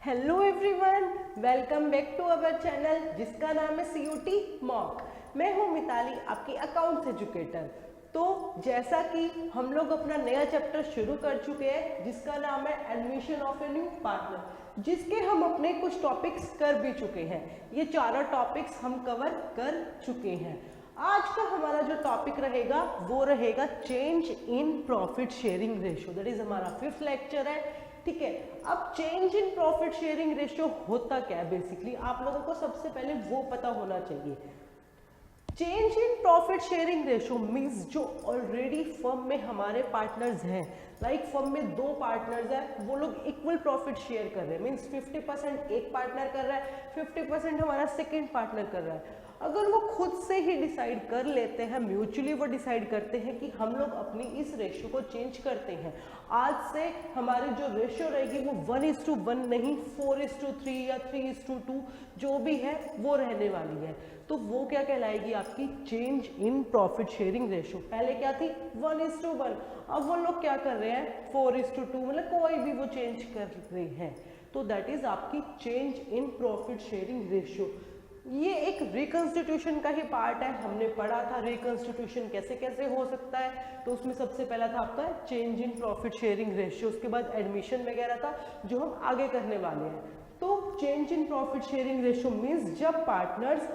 Hello everyone, welcome back to our channel जिसका नाम है CUT मॉक। मैं हूं मिताली, आपकी अकाउंट्स एजुकेटर। तो जैसा कि हम लोग अपना नया चैप्टर शुरू कर चुके हैं जिसका नाम है admission of a new partner, जिसके हम अपने कुछ टॉपिक्स कर भी चुके हैं। ये चारों टॉपिक्स हम कवर कर चुके हैं। आज का हमारा जो टॉपिक रहेगा वो रहेगा change in profit sharing ratio. That is हमारा 5th लेक्चर है। ठीक है, अब change in profit sharing ratio होता क्या है? बेसिकली आप लोगों को सबसे पहले वो पता होना चाहिए। Change in profit sharing ratio means जो ऑलरेडी फर्म में हमारे पार्टनर्स हैं, लाइक फर्म में 2 पार्टनर्स हैं, वो लोग इक्वल प्रॉफिट शेयर कर रहे हैं। मीन्स 50% एक पार्टनर कर रहा है, 50% हमारा सेकेंड पार्टनर कर रहा है। अगर वो खुद से ही डिसाइड कर लेते हैं, म्यूचुअली वो डिसाइड करते हैं कि हम लोग अपनी इस रेशियो को चेंज करते हैं, आज से हमारी जो रेशियो रहेगी वो 1:1 नहीं 4:3 या 3:2 जो भी है वो रहने वाली है, तो वो क्या कहलाएगी? आपकी change in profit sharing ratio. पहले क्या थी? 1:1। अब वो लोग क्या कर रहे हैं? 4:2, मतलब कोई भी वो चेंज कर रहे हैं, तो दैट इज आपकी change in profit sharing ratio. ये एक रिकंस्टिट्यूशन का ही पार्ट है। हमने पढ़ा था रिकंस्टिट्यूशन कैसे कैसे हो सकता है, तो उसमें सबसे पहला था आपका change in profit sharing ratio, उसके बाद एडमिशन वगैरह था जो हम आगे करने वाले हैं। तो change in profit sharing ratio means जब पार्टनर्स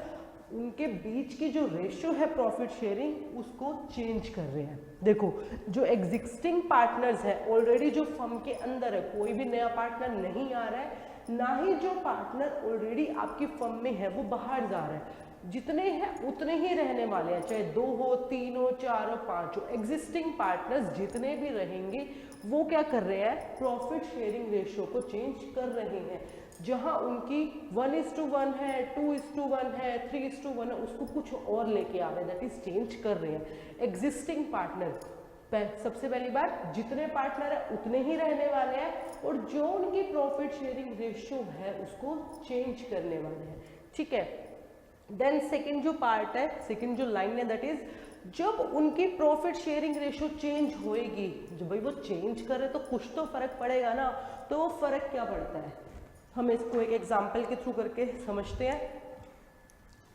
उनके बीच की जो रेशियो है प्रॉफिट शेयरिंग उसको चेंज कर रहे हैं। देखो, जो एग्जिस्टिंग पार्टनर्स है ऑलरेडी जो फर्म के अंदर है, कोई भी नया पार्टनर नहीं आ रहा है, ना ही जो पार्टनर ऑलरेडी आपकी फर्म में है वो बाहर जा रहा है। जितने हैं उतने ही रहने वाले हैं, चाहे 2 हो, 3 हो, 4 हो, 5 हो। एग्जिस्टिंग पार्टनर्स जितने भी रहेंगे वो क्या कर रहे हैं? प्रॉफिट शेयरिंग रेशियो को चेंज कर रहे हैं। जहां उनकी 1:1 है, 2:1 है, 3:1 है, उसको कुछ और लेके आ रहे हैं, दैट इज चेंज कर रहे हैं एग्जिस्टिंग पार्टनर। सबसे पहली बात, जितने पार्टनर है उतने ही रहने वाले हैं, और जो उनकी प्रॉफिट शेयरिंग रेशियो है उसको चेंज करने वाले हैं। ठीक है, देन सेकंड जो पार्ट है, सेकंड जो लाइन है, दैट इज जब उनकी प्रॉफिट शेयरिंग रेशियो चेंज होएगी, जब भाई वो चेंज करे तो कुछ तो फर्क पड़ेगा ना, तो वो फर्क क्या पड़ता है हम इसको एक एग्जाम्पल के थ्रू करके समझते हैं।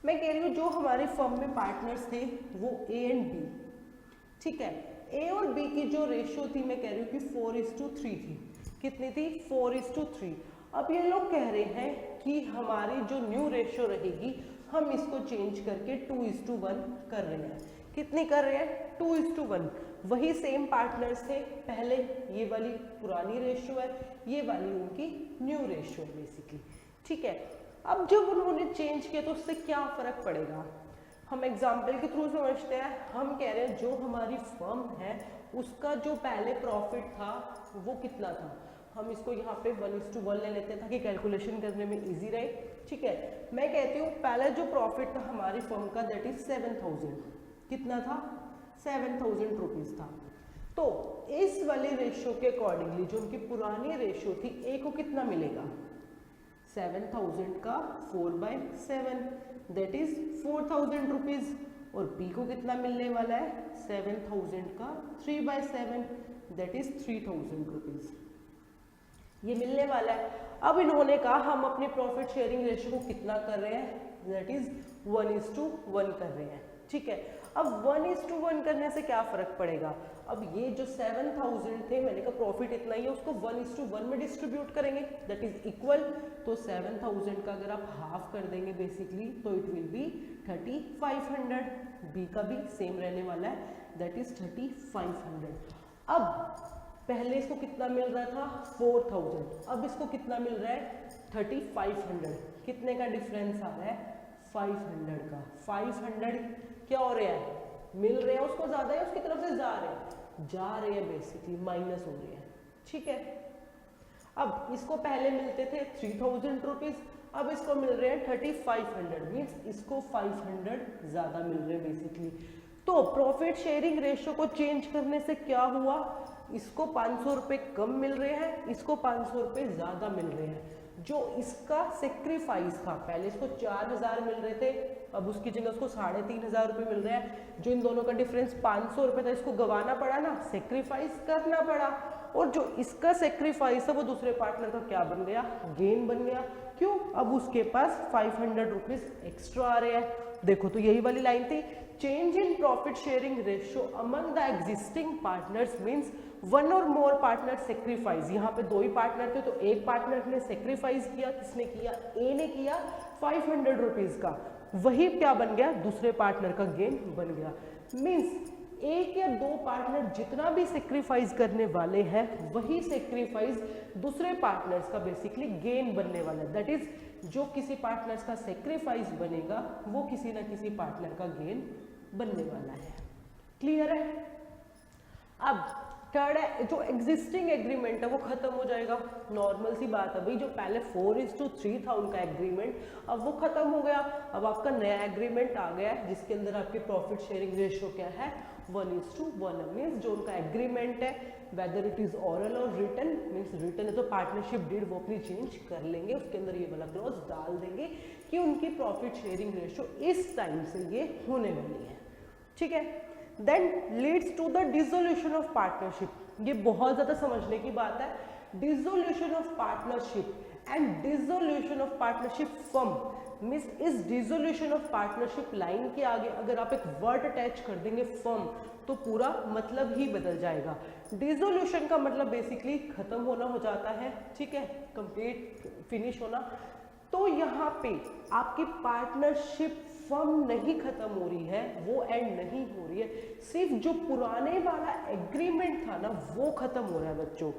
मैं कह रही हूँ जो हमारी फर्म में पार्टनर्स थे वो A एंड B, ठीक है, A और B की जो रेशियो थी मैं कह रही हूँ कि 4:3 थी। कितनी थी? 4:3। अब ये लोग कह रहे हैं कि हमारी जो न्यू रेशियो रहेगी हम इसको चेंज करके 2:1 कर रहे हैं। कितनी कर रहे हैं? 2:1। वही सेम पार्टनर्स थे पहले, ये वाली पुरानी रेशियो है, ये वाली उनकी न्यू रेशियो बेसिकली। ठीक है, अब जब उन्होंने चेंज किया तो उससे क्या फर्क पड़ेगा? हम एग्जाम्पल के थ्रू समझते हैं। हम कह रहे हैं जो हमारी फर्म है उसका जो पहले प्रॉफिट था वो कितना था, हम इसको यहाँ पे 1:1 ले लेते हैं ताकि कैलकुलेशन करने में इजी रहे। ठीक है, मैं कहती हूँ पहले जो प्रॉफिट था हमारी फर्म का दैट इज 7,000। कितना था? 7,000 रुपीज था। तो इस वाली रेशियो के अकॉर्डिंगली जो उनकी पुरानी रेशियो थी, ए को कितना मिलेगा? 7,000 का 4/7 दैट इज 4,000 रुपीज, और बी को कितना मिलने वाला है? 7,000 का 3/7 दैट इज 3,000 रुपीज, ये मिलने वाला है। अब इन्होंने कहा हम अपनी प्रॉफिट शेयरिंग रेशियो को कितना कर रहे हैं? दैट इज 1:1 कर रहे हैं। ठीक है, अब 1:1 करने से क्या फर्क पड़ेगा? अब ये जो 7,000 थे, मैंने कहा प्रॉफिट इतना ही है, उसको 1:1 में डिस्ट्रीब्यूट करेंगे दैट इज इक्वल, तो 7,000 का अगर आप हाफ कर देंगे बेसिकली तो इट विल बी 3,500। बी का भी सेम रहने वाला है दैट इज 3,500। अब पहले इसको कितना मिल रहा था? 4,000, अब इसको कितना मिल रहा है? 3,500। कितने का डिफरेंस आ रहा है? 500 का। 500 क्या हो रहा है? मिल रहे हैं उसको ज्यादा है, उसकी तरफ से जा रहे हैं बेसिकली, माइनस हो रहे हैं। ठीक है, अब इसको पहले मिलते थे 3,000 रुपीज, अब इसको मिल रहे हैं 3,500, मीन्स इसको 500 ज्यादा मिल रहे हैं बेसिकली। तो प्रॉफिट शेयरिंग रेशियो को चेंज करने से क्या हुआ? इसको 500 रुपये कम मिल रहे हैं, इसको 500 रुपये ज्यादा मिल रहे हैं। जो इसका सेक्रीफाइस था, पहले इसको 4,000 मिल रहे थे, अब उसकी जगह उसको 3,500 रुपये मिल रहे हैं। जो इन दोनों का डिफरेंस 500 रुपये था, इसको गंवाना पड़ा ना, सेक्रीफाइस करना पड़ा। और जो इसका सेक्रीफाइस है वो दूसरे पार्टनर का क्या बन गया, गेन बन गया। क्यों, अब उसके पास 500 रुपीज एक्स्ट्रा आ रहे हैं। देखो तो यही वाली लाइन थी, change in profit sharing ratio among the existing partners means one or more partner sacrifice. यहाँ पे दो ही पार्टनर थे तो एक पार्टनर ने सेक्रीफाइस किया, किसने किया, ए ने किया 500 रुपीज का, वही क्या बन गया, दूसरे पार्टनर का गेन बन गया। मींस एक या दो पार्टनर जितना भी सेक्रीफाइस करने वाले हैं वही सेक्रीफाइस दूसरे पार्टनर्स का बेसिकली गेन बनने वाला है। दैट इज जो किसी पार्टनर्स का सेक्रीफाइस बनेगा वो किसी ना किसी पार्टनर का गेन बनने वाला है। क्लियर है। अब थर्ड है, जो एग्जिस्टिंग एग्रीमेंट है वो खत्म हो जाएगा। नॉर्मल सी बात है भाई, जो पहले 4:3 था उनका एग्रीमेंट, अब वो खत्म हो गया। अब आपका नया एग्रीमेंट आ गया है जिसके अंदर आपकी प्रॉफिट शेयरिंग रेशियो क्या है, 1:1। मीन्स जो उनका एग्रीमेंट है वेदर इट इज ऑरल और रिटन, मीन्स रिटन है तो पार्टनरशिप डीड वो अपनी चेंज कर लेंगे, उसके अंदर ये वाला क्लॉज डाल देंगे कि उनकी प्रॉफिट शेयरिंग रेशियो इस टाइम से ये होने वाली है। ठीक है। Then leads to the dissolution of partnership. ये बहुत ज्यादा समझने की बात है। Dissolution of partnership and dissolution of partnership firm means is dissolution of partnership line के आगे अगर आप एक वर्ड अटैच कर देंगे फर्म तो पूरा मतलब ही बदल जाएगा। डिसोल्यूशन का मतलब बेसिकली खत्म होना हो जाता है, ठीक है, कंप्लीट फिनिश होना। तो यहाँ पे आपकी पार्टनरशिप फर्म नहीं खत्म हो रही है, वो एंड नहीं हो रही है, सिर्फ जो पुराने वाला एग्रीमेंट था ना वो खत्म हो रहा है बच्चों।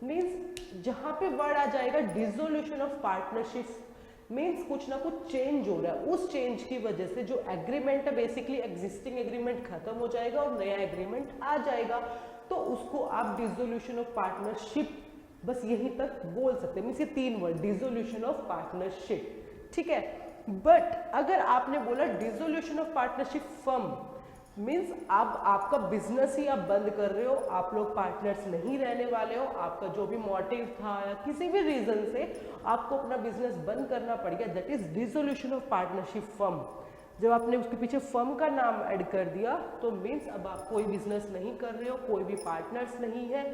मीन्स जहाँ पे वर्ड आ जाएगा डिसोल्यूशन ऑफ पार्टनरशिप मीन्स कुछ ना कुछ चेंज हो रहा है, उस चेंज की वजह से जो एग्रीमेंट है बेसिकली एग्जिस्टिंग एग्रीमेंट खत्म हो जाएगा और नया एग्रीमेंट आ जाएगा, तो उसको आप डिसोल्यूशन ऑफ पार्टनरशिप बस यहीं तक बोल सकते हैं। मीन्स ये 3 वर्ड, डिसोल्यूशन ऑफ पार्टनरशिप, ठीक है। बट अगर आपने बोला dissolution of partnership firm means अब आपका बिजनेस ही आप बंद कर रहे हो, आप लोग पार्टनर्स नहीं रहने वाले हो, आपका जो भी मोटिव था या किसी भी रीजन से आपको अपना बिजनेस बंद करना पड़ गया, that is dissolution of partnership firm. जब आपने उसके पीछे फर्म का नाम ऐड कर दिया तो मीन्स अब आप कोई बिजनेस नहीं कर रहे हो, कोई भी पार्टनर्स नहीं है।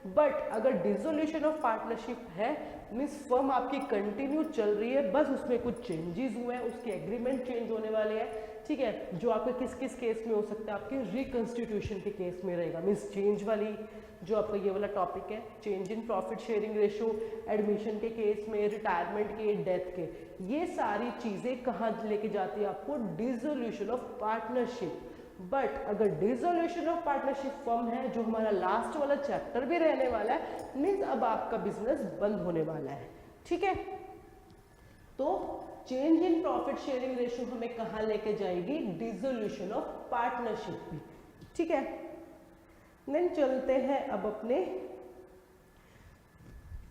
बट अगर डिसोल्यूशन ऑफ पार्टनरशिप है मीन्स फर्म आपकी कंटिन्यू चल रही है, बस उसमें कुछ चेंजेस हुए हैं, उसके एग्रीमेंट चेंज होने वाले हैं, ठीक है, जो आपके किस किस केस में हो सकता है, आपके रिकंस्टिट्यूशन के केस में रहेगा। मीन्स चेंज वाली जो आपका ये वाला टॉपिक है, change in profit sharing ratio, admission के केस में, रिटायरमेंट के, डेथ के, ये सारी चीजें कहाँ लेके जाती है आपको, डिसोल्यूशन ऑफ पार्टनरशिप। बट अगर डिसोल्यूशन ऑफ पार्टनरशिप फर्म है, जो हमारा लास्ट वाला चैप्टर भी रहने वाला है, मीन्स अब आपका बिजनेस बंद होने वाला है, ठीक है। तो change in profit sharing ratio हमें कहाँ लेके जाएगी, डिसोल्यूशन ऑफ पार्टनरशिप भी, ठीक है। देन चलते हैं अब अपने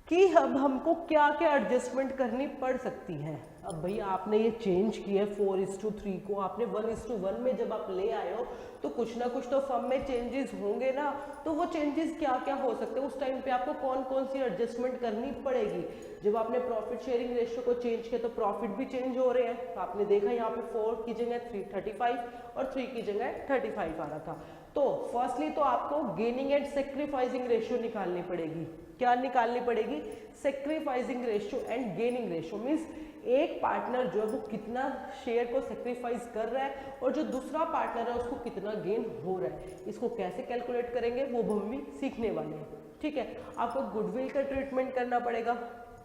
कि अब हमको क्या क्या एडजस्टमेंट करनी पड़ सकती है। अब भाई आपने ये चेंज किया है 4:3 को, आपने 1:1 में जब आप ले आए हो तो कुछ ना कुछ तो फर्म में चेंजेस होंगे ना, तो वो चेंजेस क्या क्या हो सकते हैं, उस टाइम पे आपको कौन कौन सी एडजस्टमेंट करनी पड़ेगी। जब आपने प्रॉफिट शेयरिंग रेशियो को चेंज किया तो प्रॉफिट भी चेंज हो रहे हैं, तो आपने देखा यहाँ पे 4 की जगह 35 और 3 की जगह 35 आ रहा था। तो फर्स्टली तो आपको गेनिंग एंड सेक्रीफाइसिंग रेशियो निकालनी पड़ेगी। क्या निकालनी पड़ेगी, sacrificing ratio and gaining ratio. Means एक पार्टनर जो है वो कितना शेयर को सेक्रीफाइस कर रहा है और जो दूसरा पार्टनर है उसको कितना गेन हो रहा है, इसको कैसे कैलकुलेट करेंगे वो हम भी सीखने वाले हैं, ठीक है। आपको गुडविल का ट्रीटमेंट करना पड़ेगा,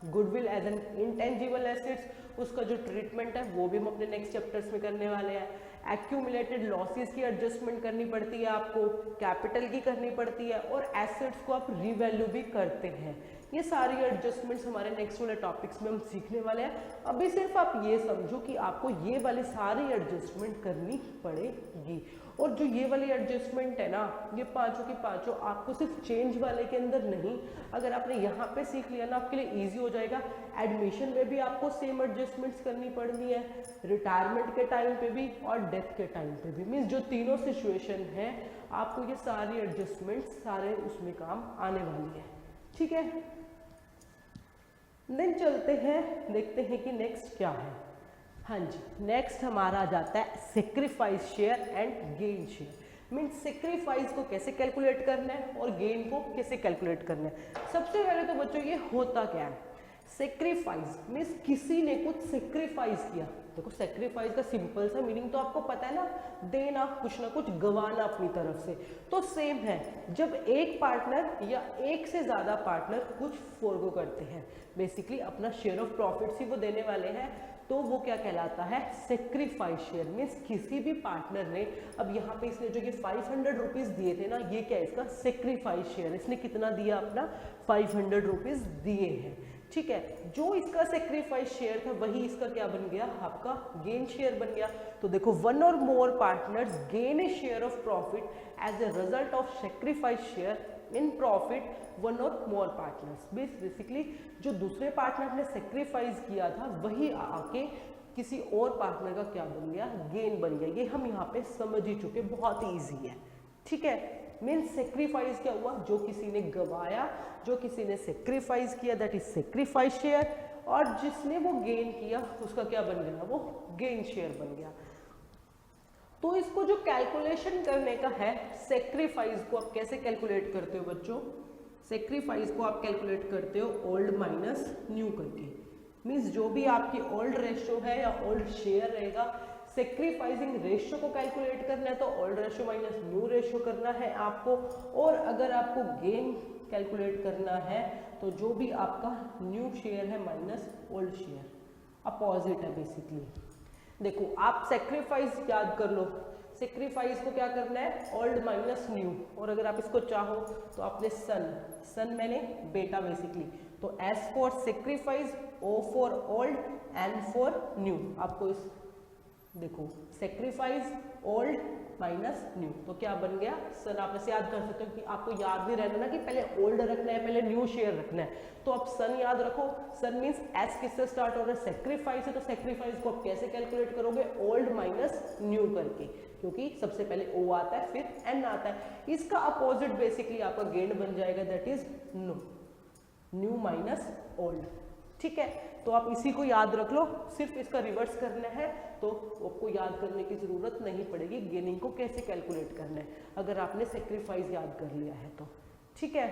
goodwill as an intangible assets, उसका जो ट्रीटमेंट है वो भी हम अपने नेक्स्ट चैप्टर्स में करने वाले हैं। एक्यूमुलेटेड लॉसेस की एडजस्टमेंट करनी पड़ती है आपको, कैपिटल की करनी पड़ती है और एसेट्स को आप रीवैल्यू भी करते हैं। ये सारी एडजस्टमेंट्स हमारे नेक्स्ट वाले टॉपिक्स में हम सीखने वाले हैं। अभी सिर्फ आप ये समझो कि आपको ये वाली सारी एडजस्टमेंट करनी पड़ेगी, और जो ये वाली एडजस्टमेंट है ना, ये पांचों की पांचों आपको सिर्फ चेंज वाले के अंदर नहीं, अगर आपने यहाँ पे सीख लिया ना आपके लिए ईजी हो जाएगा। एडमिशन में भी आपको सेम एडजस्टमेंट्स करनी पड़नी है, रिटायरमेंट के टाइम पे भी और डेथ के टाइम पे भी। मीन्स जो तीनों सिचुएशन है आपको ये सारी एडजस्टमेंट्स सारे उसमें काम आने वाली है, ठीक है। देन चलते हैं, देखते हैं कि नेक्स्ट क्या है। हाँ जी, नेक्स्ट हमारा आ जाता है sacrifice share and gain share. Means sacrifice को कैसे कैलकुलेट करना है और गेन को कैसे कैलकुलेट करना है। सबसे पहले तो बच्चों ये होता क्या है, सेक्रीफाइस मीन्स किसी ने कुछ सेक्रीफाइस किया। देखो सेक्रीफाइस का सिंपल सा मीनिंग तो आपको पता है ना, देना, कुछ ना कुछ गंवाना अपनी तरफ से। तो सेम है, जब एक पार्टनर या एक से ज्यादा पार्टनर कुछ फोरगो करते हैं, बेसिकली अपना शेयर ऑफ प्रॉफिट्स ही वो देने वाले हैं, तो वो क्या कहलाता है, सेक्रीफाइस शेयर। मीन्स किसी भी पार्टनर ने, अब यहाँ पे इसने जो ये 500 रुपीज दिए थे ना, ये क्या है इसका सेक्रीफाइस शेयर। इसने कितना दिया, अपना 500 रुपीज दिए हैं, ठीक है। जो इसका सेक्रीफाइस शेयर था वही इसका क्या बन गया, आपका गेन शेयर बन गया। तो देखो, one or more partners gain a share of profit as a result of sacrifice share in profit one or more partners. Basically जो दूसरे पार्टनर ने सेक्रीफाइस किया था वही आके किसी और पार्टनर का क्या बन गया, गेन बन गया। ये हम यहाँ पे समझ ही चुके, बहुत ईजी है, ठीक है। मीन्स सेक्रीफाइस क्या हुआ, जो किसी ने गवाया, जो किसी ने सेक्रीफाइस किया, दैट इज सेक्रीफाइस शेयर, और जिसने वो गेन किया उसका क्या बन गया, वो गेन शेयर बन गया। तो इसको जो कैलकुलेशन करने का है, सेक्रीफाइस को आप कैसे कैलकुलेट करते हो बच्चों, सेक्रीफाइस को आप कैलकुलेट करते हो ओल्ड माइनस न्यू करके। मीन्स जो भी आपकी ओल्ड रेशियो है या ओल्ड शेयर रहेगा, सेक्रीफाइसिंग रेशियो को कैलकुलेट करना है तो old ratio minus new ratio करना है आपको। और अगर आपको गेन कैलकुलेट करना है तो जो भी आपका न्यू शेयर है माइनस ओल्ड शेयर, अपोजिट है बेसिकली। देखो आप सेक्रीफाइस याद कर लो, सेक्रीफाइस को क्या करना है, ओल्ड माइनस न्यू। और अगर आप इसको चाहो तो आपने सन मैंने बेटा बेसिकली, तो S for sacrifice, O for old, N for new. आपको इस देखो सेक्रीफाइस ओल्ड माइनस न्यू, तो क्या बन गया सन। आप ऐसे याद कर सकते हो कि आपको याद नहीं रहना ना कि पहले ओल्ड रखना है पहले न्यू शेयर रखना है, तो आप सन याद रखो। सन मीन्स एस किससे स्टार्ट हो रहा है, सेक्रीफाइस है, तो सेक्रीफाइस को आप कैसे कैलकुलेट करोगे, ओल्ड माइनस न्यू करके, क्योंकि सबसे पहले ओ आता है फिर एन आता है। इसका अपोजिट बेसिकली आपका गेन बन जाएगा, that is new minus old, ठीक है। तो आप इसी को याद रख लो, सिर्फ इसका रिवर्स करना है तो आपको याद करने की जरूरत नहीं पड़ेगी गेनिंग को कैसे कैलकुलेट करना है, अगर आपने सेक्रीफाइस याद कर लिया है तो, ठीक है।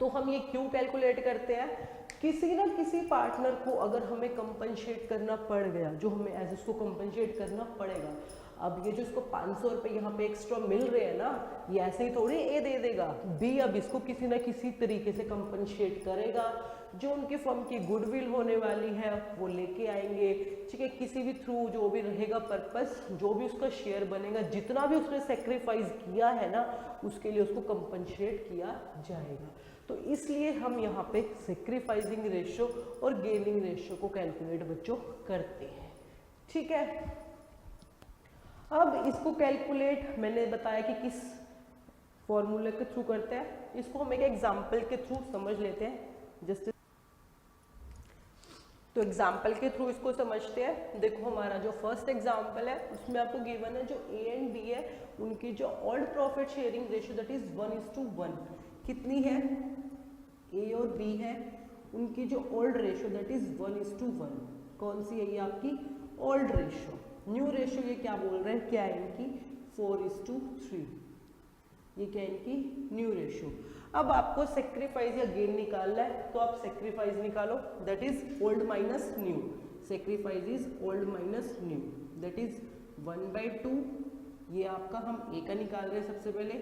तो हम ये क्यों कैलकुलेट करते हैं, किसी ना किसी पार्टनर को अगर हमें कंपनसेट करना पड़ गया, जो हमें एज उसको कंपनसेट करना पड़ेगा। अब ये जो इसको 500 रुपये यहाँ पे एक्स्ट्रा मिल रहे हैं ना, ये ऐसे ही थोड़ी ए दे देगा, बी अब इसको किसी ना किसी तरीके से कंपनसेट करेगा। जो उनकी फर्म की गुडविल होने वाली है वो लेके आएंगे, ठीक है। किसी भी थ्रू जो भी रहेगा पर्पस, जो भी उसका शेयर बनेगा, जितना भी उसने सेक्रीफाइस किया है ना, उसके लिए उसको कंपनसेट किया जाएगा। तो इसलिए हम यहाँ पे सेक्रीफाइसिंग रेशियो और गेनिंग रेशियो को कैलकुलेट बच्चों करते हैं, ठीक है। अब इसको कैलकुलेट मैंने बताया कि किस फॉर्मूले के थ्रू करते हैं, इसको हम एक एग्जाम्पल के थ्रू समझ लेते हैं। जस्ट तो एग्जाम्पल के थ्रू इसको समझते हैं। देखो हमारा जो फर्स्ट एग्जाम्पल है उसमें आपको गिवन है जो ए एंड बी है, उनकी जो old profit sharing ratio that is 1:1 कितनी है, ए और बी है, उनकी जो ओल्ड रेशियो दैट इज 1:1। कौन सी है ये आपकी ओल्ड रेशियो। न्यू रेशियो ये क्या बोल रहे हैं, क्या है इनकी 4:3, ये क्या है इनकी न्यू रेशियो। अब आपको सेक्रीफाइस या गेन निकालना है तो आप सेक्रीफाइस निकालो, that is old minus new. Sacrifice is old minus new, that is 1/2। ये आपका हम ए का निकाल रहे हैं सबसे पहले,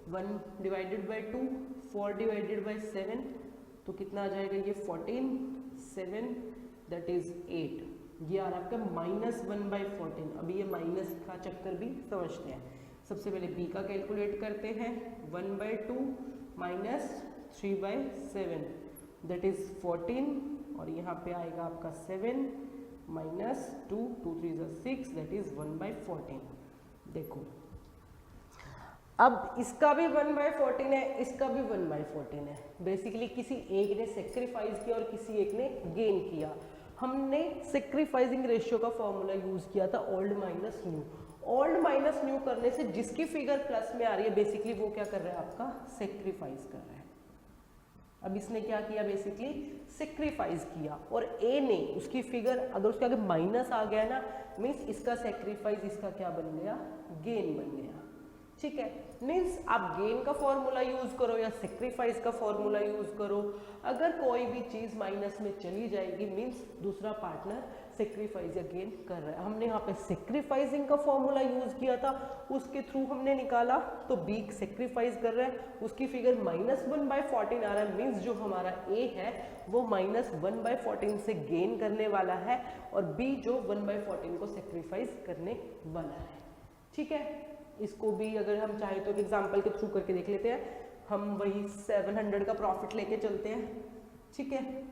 1/2, 4/7, तो कितना आ जाएगा ये 14, 7 दैट इज 8। ये आ रहा है आपका -1/14। अभी ये माइनस का चक्कर भी समझते हैं। सबसे पहले बी का कैलकुलेट करते हैं, 1/2 माइनस 3/7 दैट इज 14, और यहाँ पे आएगा आपका 7 माइनस 2, 2 3 6 दैट इज 1/14। देखो अब इसका भी 1/14 है, इसका भी 1/14 है। बेसिकली किसी एक ने सेक्रीफाइस किया और किसी एक ने गेन किया। हमने सेक्रीफाइसिंग रेशियो का फॉर्मूला यूज किया था old minus new. Old minus new करने से जिसकी फिगर प्लस में आ रही है बेसिकली वो क्या कर रहा है, आपका सेक्रीफाइस कर रहा है। अब इसने क्या किया, बेसिकली सेक्रीफाइस किया, और ए ने उसकी फिगर अगर उसके आगे माइनस आ गया ना, मीन्स इसका सेक्रीफाइस इसका क्या बन गया, गेन बन गया, ठीक है। मीन्स आप गेन का फॉर्मूला यूज करो या सेक्रीफाइस का फॉर्मूला यूज करो, अगर कोई भी चीज माइनस में चली जाएगी मीन्स दूसरा पार्टनर सेक्रीफाइस या गेन कर रहा है। हमने यहाँ पे सेक्रीफाइसिंग का फॉर्मूला यूज किया था, उसके थ्रू हमने निकाला, तो बी सेक्रीफाइस कर रहा है, उसकी फिगर -1/14 आ रहा है। मीन्स जो हमारा ए है वो -1/14 से गेन करने वाला है और बी जो 1/14 को सेक्रीफाइस करने वाला है। ठीक है, इसको भी अगर हम चाहें तो एक एग्जाम्पल के थ्रू करके देख लेते हैं। हम वही 700 का प्रॉफिट लेके चलते हैं। ठीक है,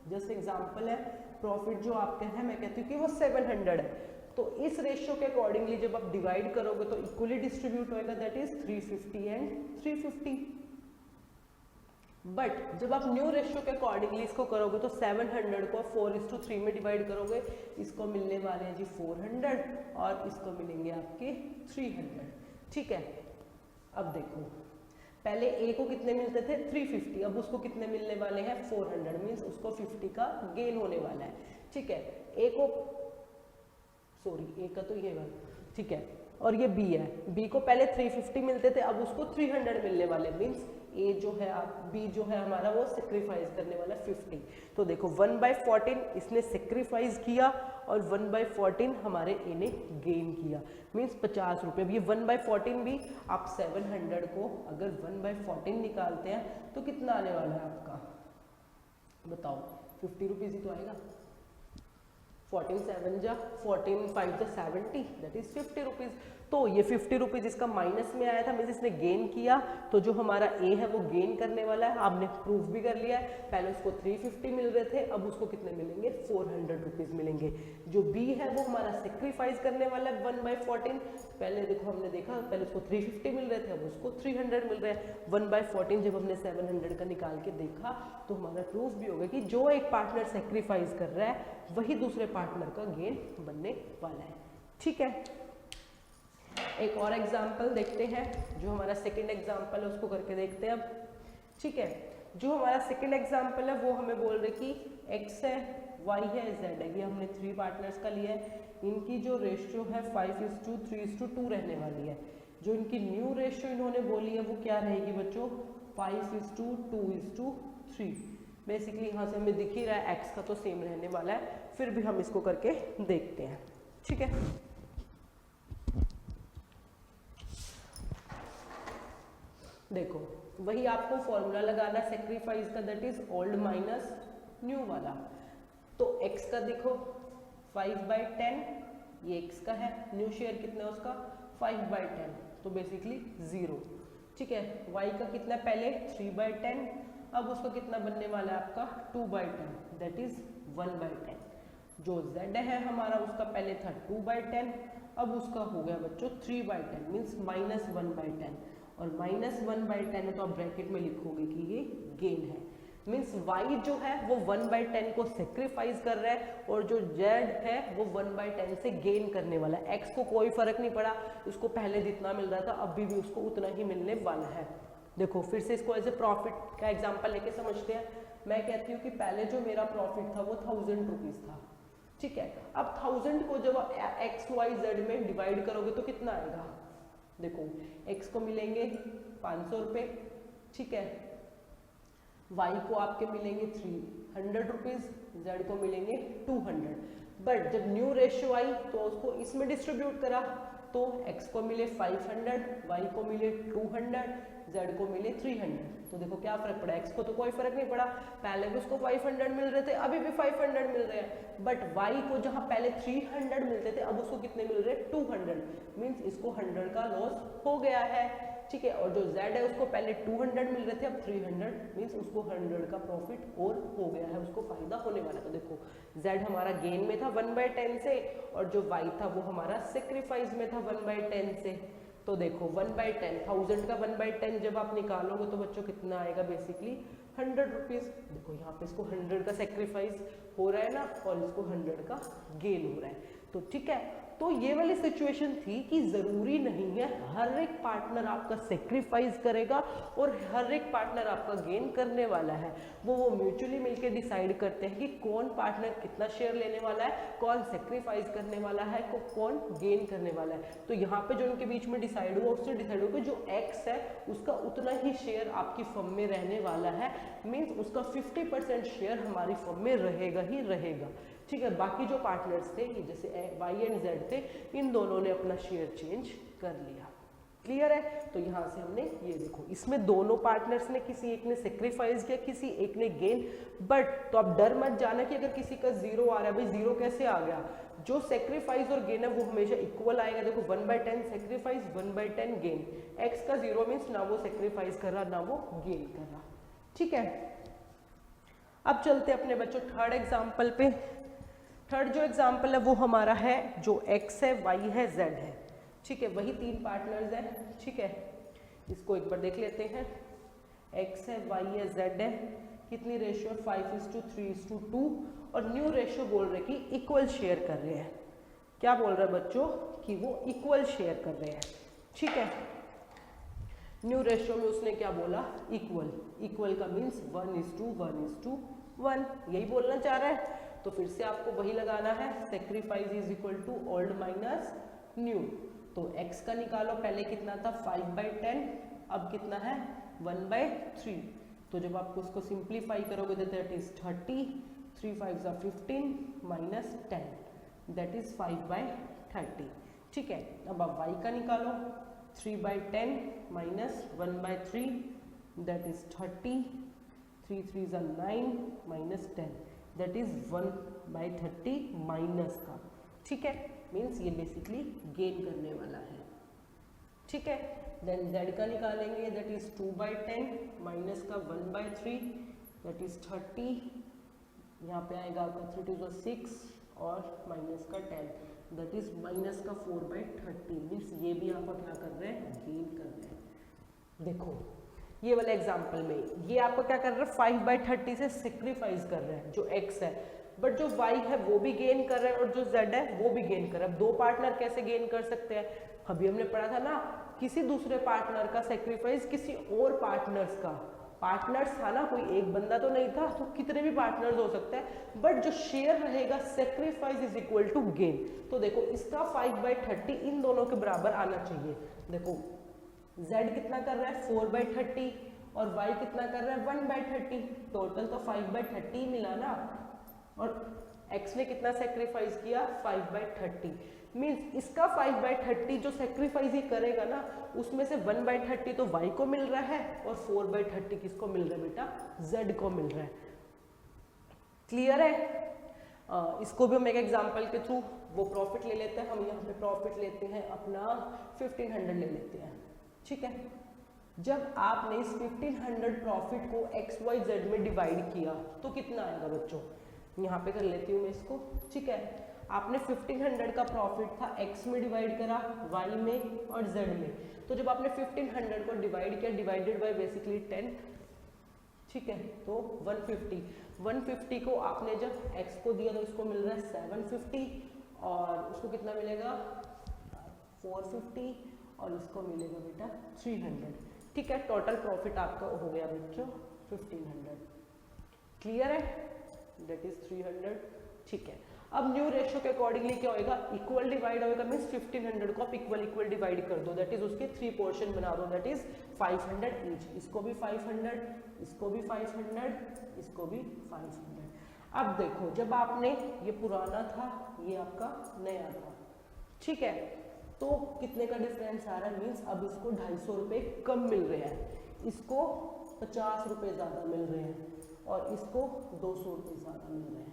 जस्ट एग्जाम्पल है, प्रॉफिट जो आपका है मैं कहती हूँ कि वो 700 है, तो इस रेशियो के अकॉर्डिंगली जब आप डिवाइड करोगे तो इक्वली डिस्ट्रीब्यूट होएगा, दैट इज 350 एंड 350। बट जब आप न्यू रेशियो के अकॉर्डिंगली इसको करोगे तो 700 को 4:3 में डिवाइड करोगे, इसको मिलने वाले हैं जी 400 और इसको मिलेंगे आपके 300। ठीक है, अब देखो पहले ए को कितने मिलते थे 350, अब उसको कितने मिलने वाले हैं 400, मीन्स उसको 50 का गेन होने वाला है। ठीक है, ए को ए का तो ये वाला, ठीक है, और ये बी है, बी को पहले 350 मिलते थे, अब उसको 300 मिलने वाले, मीन्स ए जो है बी जो है हमारा वो सेक्रीफाइस करने वाला 50। तो देखो 1/14 इसने सेक्रीफाइस किया और 1/14 हमारे ए ने गेन किया, मीन्स 50 रुपये। अब ये 1/14 भी आप 700 को अगर 1/14 निकालते हैं तो कितना आने वाला है आपका, बताओ 50 रुपीज़ ही तो आएगा। 14 7 जा 14 5 जा 70, दैट इज 50 रुपीज़। तो ये 50 रुपीज़ इसका माइनस में आया था, मीन्स इसने गेन किया, तो जो हमारा ए है वो गेन करने वाला है। आपने प्रूफ भी कर लिया है, पहले उसको 350 मिल रहे थे, अब उसको कितने मिलेंगे 400 रुपीज़ मिलेंगे। जो बी है वो हमारा सेक्रीफाइस करने वाला है 1/14, पहले देखो हमने देखा पहले उसको 350 मिल रहे थे, अब उसको 300 मिल रहे हैं। 1/14 जब हमने 700 का निकाल के देखा तो हमारा प्रूफ भी होगा कि जो एक पार्टनर सेक्रीफाइस कर रहा है वही दूसरे पार्टनर का गेन बनने वाला है। ठीक है, एक और एग्जाम्पल देखते हैं, जो हमारा सेकंड एग्जाम्पल है उसको करके देखते हैं अब। ठीक है, जो हमारा सेकंड एग्जाम्पल है वो हमें बोल रहे कि x है, y है, z है, ये हमने 3 पार्टनर्स का लिया है। इनकी जो रेशियो है 5:3:2 रहने वाली है। जो इनकी न्यू रेशियो इन्होंने बोली है वो क्या रहेगी बच्चों 5:2:3। बेसिकली यहाँ से हमें दिख ही रहा है x का तो सेम रहने वाला है, फिर भी हम इसको करके देखते हैं। ठीक है, देखो वही आपको फॉर्मूला लगाना सेक्रीफाइस का, that is old minus new वाला। तो x का देखो 5/10, ये x का है, न्यू शेयर कितना है उसका 5/10, तो बेसिकली 0। ठीक है, y का कितना पहले 3/10, अब उसका कितना बनने वाला है आपका 2/10, दैट इज 1/10। जो z है हमारा उसका पहले था 2/10, अब उसका हो गया बच्चों 3/10, मीन्स -1/10, और -1/10 है तो आप ब्रैकेट में लिखोगे कि ये गेन है। मीन्स y जो है वो 1/10 को सेक्रीफाइस कर रहा है और जो z है वो 1/10 से गेन करने वाला है। x को कोई फर्क नहीं पड़ा, उसको पहले जितना मिल रहा था अभी भी उसको उतना ही मिलने वाला है। देखो फिर से इसको एज ए प्रॉफिट का एग्जाम्पल लेके समझते हैं। मैं कहती हूँ कि पहले जो मेरा प्रॉफिट था वो 1000 रुपीज़ था। ठीक है, अब 1000 को जब x y z में डिवाइड करोगे तो कितना आएगा, देखो x को मिलेंगे 500 रुपये, ठीक है, y को आपके मिलेंगे 300 रुपीज़, z को मिलेंगे 200। बट जब न्यू रेशियो आई तो उसको इसमें डिस्ट्रीब्यूट करा, तो x को मिले 500, y को मिले 200, z को मिले 300। तो देखो क्या फर्क पड़ा, x को तो कोई फर्क नहीं पड़ा, पहले भी उसको 500 मिल रहे थे, अभी भी 500 मिल रहे हैं। बट y को जहां पहले 300 मिलते थे अब उसको कितने मिल रहे हैं 200, मीन्स इसको 100 का लॉस हो गया है। ठीक है, और जो z है उसको पहले 200 मिल रहे थे, अब 300, मीन्स उसको 100 का प्रॉफिट और हो गया है, उसको फायदा होने वाला। तो देखो z हमारा गेन में था 1/10 से, और जो y था वो हमारा सेक्रीफाइस में था 1/10 से। तो देखो 1/10, 1000 का 1/10 जब आप निकालोगे तो बच्चों कितना आएगा, बेसिकली 100 रुपीज़। देखो यहाँ पे इसको 100 का सेक्रीफाइस हो रहा है ना, और इसको 100 का गेन हो रहा है। तो ठीक है, तो ये वाली सिचुएशन थी कि ज़रूरी नहीं है हर एक पार्टनर आपका सेक्रीफाइस करेगा और हर एक पार्टनर आपका गेन करने वाला है। वो म्यूचुअली मिलके डिसाइड करते हैं कि कौन पार्टनर कितना शेयर लेने वाला है, कौन सेक्रीफाइस करने वाला है, कौन गेन करने वाला है। तो यहाँ पे जो उनके बीच में डिसाइड हुआ, उससे डिसाइड हुआ कि जो एक्स है उसका उतना ही शेयर आपकी फर्म में रहने वाला है, मीन्स उसका 50% शेयर हमारी फर्म में रहेगा ही रहेगा। ठीक है, बाकी जो पार्टनर्स थे ये जैसे वाई एंड जेड थे, इन दोनों ने अपना शेयर चेंज कर लिया। क्लियर है? तो यहाँ से हमने ये देखो, इसमें दोनों पार्टनर्स ने, किसी एक ने सेक्रीफाइस किया, किसी एक ने गेन। बट तो आप डर मत जाना कि अगर किसी का जीरो आ रहा है, भाई जीरो कैसे आ गया, जो सेक्रीफाइस और गेन है वो हमेशा इक्वल आएगा। देखो 1/10 सेक्रीफाइस, 1/10 गेन। एक्स का जीरो मीन्स ना वो सेक्रीफाइस कर रहा ना वो गेन कर रहा। ठीक है, अब चलते अपने बच्चों थर्ड एग्जाम्पल पे। थर्ड जो एग्जाम्पल है वो हमारा है जो x है, y है, z है। ठीक है, वही तीन पार्टनर्स हैं। ठीक है, इसको एक बार देख लेते हैं। x है, y है, z है। कितनी रेशियो है? 5:3:2। और न्यू रेशियो बोल रहे कि इक्वल शेयर कर रहे हैं। क्या बोल रहा है बच्चों? कि वो इक्वल शेयर कर रहे हैं। ठीक है, न्यू रेशियो में उसने क्या बोला? इक्वल। इक्वल का मीन्स 1:1:1, यही बोलना चाह रहा है। तो फिर से आपको वही लगाना है, sacrifice is equal to old minus new. तो x का निकालो, पहले कितना था? 5/10, अब कितना है? 1/3। तो जब आपको उसको सिंप्लीफाई करोगे तो that is 30, 3 5 are 15 minus 10, that is 5/30। ठीक है, अब आप y का निकालो, 3/10 minus 1/3, that is 30, 3 3 are 9 minus 10, that is 1/30 minus का। ठीक है, मीन्स ये बेसिकली गेन करने वाला है। ठीक है, देन z का निकालेंगे, दैट इज 2/10 माइनस का 1/3, दैट इज 30। यहाँ पे आएगा आपका 3 2 6 और माइनस का 10, दैट इज माइनस का 4/30। मीन्स ये भी आपका क्या कर रहे हैं? गेन कर रहे हैं। देखो ये वाले एग्जाम्पल में ये आपको क्या कर रहा है? 5/30 से सेक्रीफाइस कर रहे हैं जो x है, बट जो y है वो भी गेन कर रहा है और जो z है वो भी गेन कर रहा है। अब दो पार्टनर कैसे गेन कर सकते हैं? अभी हमने पढ़ा था ना, किसी दूसरे पार्टनर का सेक्रीफाइस किसी और पार्टनर्स का। पार्टनर्स था ना, कोई एक बंदा तो नहीं था, तो कितने भी पार्टनर्स हो सकते हैं, बट जो शेयर रहेगा sacrifice is equal to gain. तो देखो इसका 5/30 इन दोनों के बराबर आना चाहिए। देखो z कितना कर रहा है? 4/30 और y कितना कर रहा है? 1/30। टोटल तो 5/30 मिला ना, और x ने कितना सेक्रीफाइस किया? 5/30। मीन्स इसका 5/30 जो सेक्रीफाइस ही करेगा ना, उसमें से 1/30 तो y को मिल रहा है और 4/30 किसको मिल रहा है बेटा? z को मिल रहा है। क्लियर है? इसको भी हम एक एग्जाम्पल के थ्रू वो प्रॉफिट ले लेते हैं। हम यहाँ पे प्रॉफिट लेते हैं अपना 1500 ले लेते हैं। ठीक है, जब आपने इस 1500 प्रॉफिट को XYZ में डिवाइड किया तो कितना आएगा बच्चों? यहाँ पे कर लेती हूँ मैं इसको। ठीक है, आपने 1500 का प्रॉफिट था x में डिवाइड करा, y में और z में। तो जब आपने 1500 को डिवाइड किया, डिवाइडेड बाय बेसिकली 10, ठीक है, तो 150 को आपने जब x को दिया तो इसको मिल रहा है 750 और उसको कितना मिलेगा? 450 और इसको मिलेगा बेटा 300। ठीक है, टोटल प्रॉफिट आपका हो गया बच्चों 1500। क्लियर है? That is 300। ठीक है, अब न्यू रेशियो के अकॉर्डिंगली क्या होएगा? इक्वल डिवाइड होएगा, मीन्स 1500 को आप इक्वल डिवाइड कर दो, दैट इज उसके 3 पोर्शन बना दो, दैट इज 500 ईच। इसको भी 500, इसको भी 500, इसको भी 500। अब देखो जब आपने ये पुराना था, ये आपका नया था। ठीक है, तो कितने का डिफरेंस आ रहा है? मीन्स अब इसको 250 रुपये कम मिल रहे हैं, इसको 50 रुपये ज़्यादा मिल रहे हैं और इसको 200 रुपये ज़्यादा मिल रहे हैं।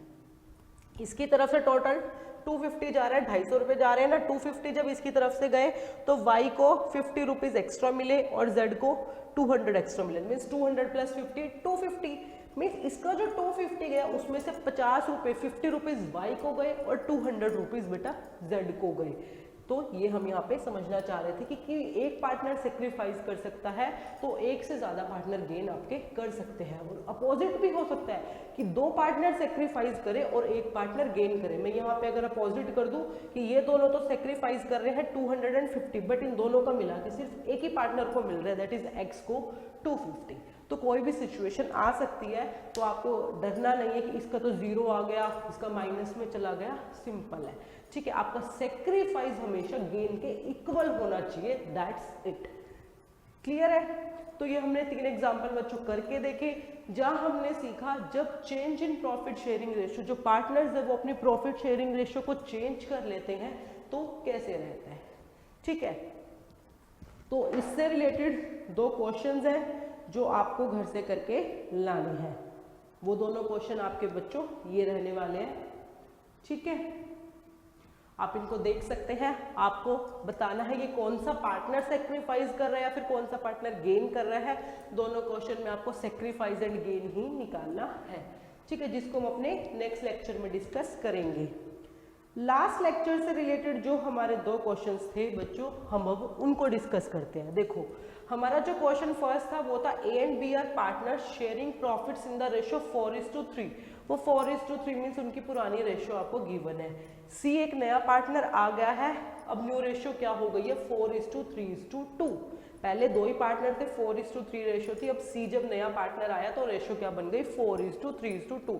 इसकी तरफ से टोटल 250 जा रहा है, 250 रुपये जा रहे हैं ना। 250 जब इसकी तरफ से गए तो y को 50 रुपीज़ एक्स्ट्रा मिले और z को 200 एक्स्ट्रा मिले, मीन्स 200 + 50 250। मीन्स इसका जो 250 गया उसमें से 50 रुपये 50 रुपीज़ y को गए और 200 रुपीज़ बेटा z को गए। तो ये हम यहाँ पे समझना चाह रहे थे कि एक पार्टनर सेक्रीफाइस कर सकता है तो एक से ज़्यादा पार्टनर गेन आपके कर सकते हैं, और अपोजिट भी हो सकता है कि दो पार्टनर सेक्रीफाइस करे और एक पार्टनर गेन करे। मैं यहाँ पे अगर अपोजिट कर दूं कि ये दोनों तो सेक्रीफाइस कर रहे हैं 250, बट इन दोनों का मिला के सिर्फ एक ही पार्टनर को मिल रहा है, दैट इज एक्स को 250। तो कोई भी सिचुएशन आ सकती है, तो आपको डरना नहीं है कि इसका तो 0 आ गया, इसका माइनस में चला गया, सिंपल है, ठीक है। आपका सेक्रीफाइस हमेशा गेन के इक्वल होना चाहिए, दैट्स इट। क्लियर है? तो ये हमने 3 एग्जांपल बच्चों करके देखे, जहां हमने सीखा जब change in profit sharing ratio, जो पार्टनर्स है वो अपनी प्रॉफिट शेयरिंग रेशियो को चेंज कर लेते हैं तो कैसे रहता है, ठीक है। तो इससे रिलेटेड 2 क्वेश्चंस हैं जो आपको घर से करके लाने हैं। वो दोनों क्वेश्चन आपके बच्चों ये रहने वाले हैं, ठीक है। आप इनको देख सकते हैं, आपको बताना है कि कौन सा पार्टनर सेक्रीफाइस कर रहा है या फिर कौन सा पार्टनर गेन कर रहा है। दोनों क्वेश्चन में आपको सेक्रीफाइस एंड गेन ही निकालना है, ठीक है, जिसको हम अपने नेक्स्ट लेक्चर में डिस्कस करेंगे। लास्ट लेक्चर से रिलेटेड जो हमारे 2 क्वेश्चंस थे बच्चों, हम अब उनको डिस्कस करते हैं। देखो, हमारा जो क्वेश्चन फर्स्ट था वो था A and B are partners sharing profits in the ratio 4:3। वो 4:3 मीन्स उनकी पुरानी रेशियो आपको गिवन है। सी एक नया पार्टनर आ गया है, अब न्यू रेशियो क्या हो गई है 4:3:2। पहले 2 ही पार्टनर थे, 4:3 रेशियो थी। अब सी जब नया पार्टनर आया तो रेशियो क्या बन गई 4:3:2।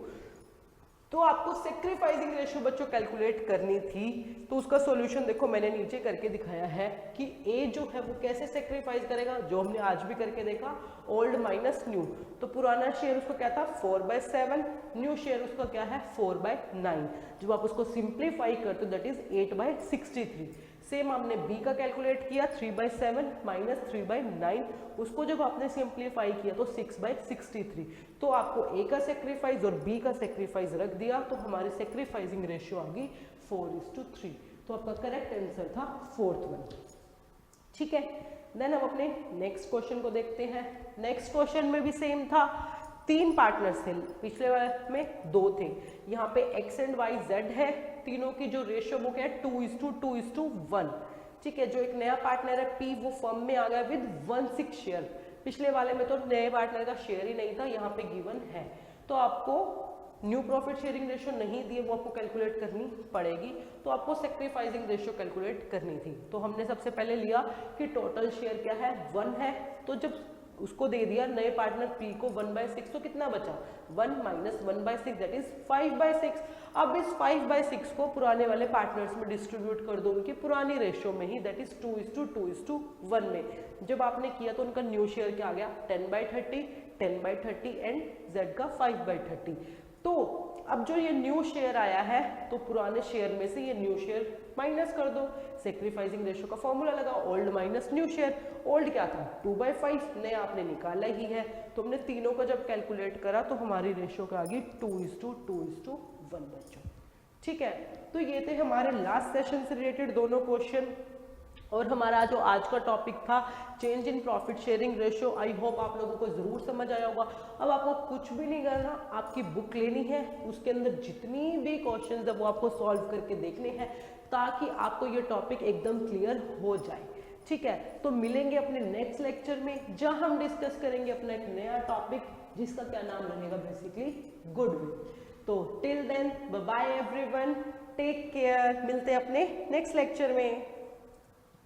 तो आपको सेक्रीफाइसिंग रेशियो बच्चों कैलकुलेट करनी थी, तो उसका सॉल्यूशन देखो मैंने नीचे करके दिखाया है कि ए जो है वो कैसे सेक्रीफाइस करेगा, जो हमने आज भी करके देखा, ओल्ड माइनस न्यू। तो पुराना शेयर उसको क्या था 4/7, न्यू शेयर उसका क्या है 4/9। जब आप उसको सिंप्लीफाई करते हो दैट इज 8/63। सेम हमने बी का कैलकुलेट किया 3/7 माइनस 3/9, उसको जब आपने सिंप्लीफाई किया तो 6/63। तो आपको ए का सेक्रीफाइस और बी का सेक्रीफाइस रख दिया तो हमारी सेक्रीफाइसिंग रेशियो आ गई 4:3। तो आपका करेक्ट आंसर था 4th वन, ठीक है। देन हम अपने नेक्स्ट क्वेश्चन को देखते हैं। नेक्स्ट क्वेश्चन में भी सेम था, 3 पार्टनर्स थे, पिछले वाले में 2 थे। यहाँ पे एक्स एंड वाई जेड है, तीनों की जो रेशियो वो क्या है 2:2:1, ठीक है। जो एक नया पार्टनर है पी, वो फर्म में आ गया विद 1/6 शेयर। पिछले वाले में तो नए पार्टनर का शेयर ही नहीं था, यहाँ पे गिवन है। तो आपको न्यू प्रॉफिट शेयरिंग रेशियो नहीं दिए, वो आपको कैलकुलेट करनी पड़ेगी। तो आपको सेक्रीफाइसिंग रेशियो कैलकुलेट करनी थी। तो हमने सबसे पहले लिया कि टोटल शेयर क्या है 1 है, तो जब उसको दे दिया नए पार्टनर पी को 1/6, तो कितना बचा 1 माइनस 1/6 दैट इज 5/6। अब इस 5/6 को पुराने वाले पार्टनर्स में डिस्ट्रीब्यूट कर दो उनकी पुरानी रेशियो में ही, दैट इज 2:2:1 में। जब आपने किया तो उनका न्यू शेयर क्या आ गया 10/30, 10/30 एंड जेड का 5/30। तो अब जो ये न्यू शेयर आया है तो पुराने शेयर में से ये न्यू शेयर माइनस कर दो। सेक्रीफाइसिंग रेशियो का फॉर्मूला लगा old minus new share. Old क्या था 2/5, नया आपने निकाला ही है। तो हमने तीनों को जब कैलकुलेट करा तो हमारी रेशियो क्या आ गई 2:2:1 बच्चों, ठीक है। तो ये थे हमारे लास्ट सेशन से रिलेटेड दोनों क्वेश्चन। और हमारा जो आज का टॉपिक था change in profit sharing ratio, I hope आप लोगों को जरूर समझ आया होगा। अब आपको कुछ भी नहीं करना, आपकी बुक लेनी है, उसके अंदर जितनी भी क्वेश्चंस है वो आपको सॉल्व करके देखने हैं ताकि आपको ये टॉपिक एकदम क्लियर हो जाए, ठीक है। तो मिलेंगे अपने नेक्स्ट लेक्चर में जहां हम डिस्कस करेंगे अपना एक नया टॉपिक जिसका क्या नाम रहेगा बेसिकली गुडविल। तो till then bye bye everyone, take care, मिलते हैं अपने नेक्स्ट लेक्चर में।